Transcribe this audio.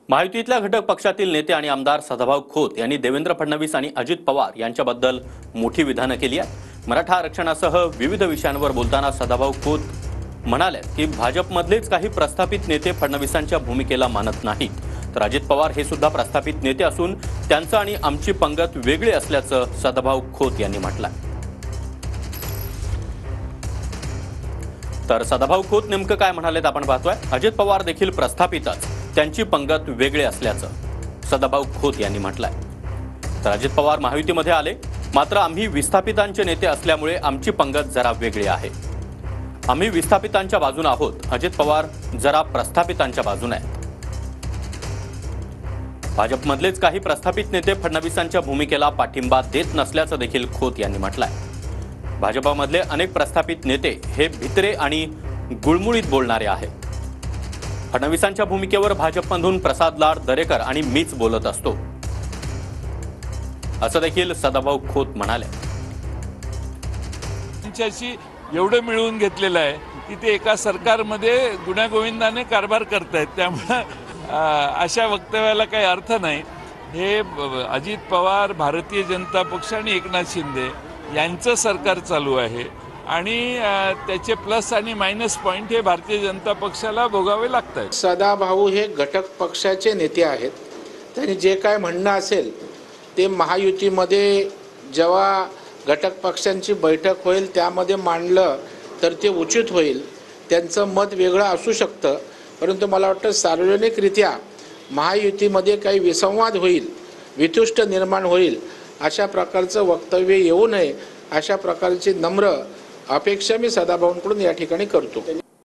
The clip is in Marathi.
महायुतीतल्या घटक पक्षातील नेते आणि आमदार सदाभाऊ खोत यांनी देवेंद्र फडणवीस आणि अजित पवार यांच्याबद्दल मोठी विधानं केली आहेत। मराठा आरक्षणासह विविध विषयांवर बोलताना सदाभाऊ खोत म्हणाले की भाजपमधलेच काही प्रस्थापित नेते फडणवीसांच्या भूमिकेला मानत नाहीत, तर अजित पवार हे सुद्धा प्रस्थापित नेते असून त्यांचं आणि आमची पंगत वेगळी असल्याचं सदाभाऊ खोत यांनी म्हटलंय। तर सदाभाऊ खोत नेमकं काय म्हणालेत आपण पाहतोय। अजित पवार देखील प्रस्थापितच, त्यांची पंगत वेगळे असल्याचं सदाभाऊ खोत यांनी म्हटलंय। तर अजित पवार महायुतीमध्ये आले, मात्र आम्ही विस्थापितांचे नेते असल्यामुळे आमची पंगत जरा वेगळी आहे। आम्ही विस्थापितांच्या बाजूने आहोत, अजित पवार जरा प्रस्थापितांच्या बाजूने आहेत। भाजपमधलेच काही प्रस्थापित नेते फडणवीसांच्या भूमिकेला पाठिंबा देत नसल्याचं देखील खोत यांनी म्हटलंय। भाजपमधले अनेक प्रस्थापित नेते हे भित्रे आणि गुळमुळीत बोलणारे आहेत। फडणवीसांच्या भूमिकेवर भाजपमधून प्रसाद लाड, दरेकर आणि मीच बोलत असतो, असं देखील सदाभाऊ खोत म्हणाले। त्यांच्याशी एवढं मिळवून घेतलेलं आहे की ते एका सरकारमध्ये गुण्यागोविंदाने कारभार करतायत, त्यामुळे अशा वक्तव्याला काही अर्थ नाही। हे अजित पवार, भारतीय जनता पक्ष आणि एकनाथ शिंदे यांचं सरकार चालू आहे आणि त्याचे प्लस आणि मायनस पॉइंट हे भारतीय जनता पक्षाला भोगावे लागतात। सदाभाऊ हे घटक पक्षाचे नेते आहेत, त्यांनी जे काय म्हणणं असेल ते महायुतीमध्ये जेव्हा घटक पक्षांची बैठक होईल त्यामध्ये मांडलं तर ते उचित होईल। त्यांचं मत वेगळं असू शकतं, परंतु मला वाटतं सार्वजनिकरित्या महायुतीमध्ये काही विसंवाद होईल, वितुष्ट निर्माण होईल अशा प्रकारचं वक्तव्य येऊ नये, अशा प्रकारची नम्र अपेक्षा मी सदाभाऊंकडून या ठिकाणी करतो।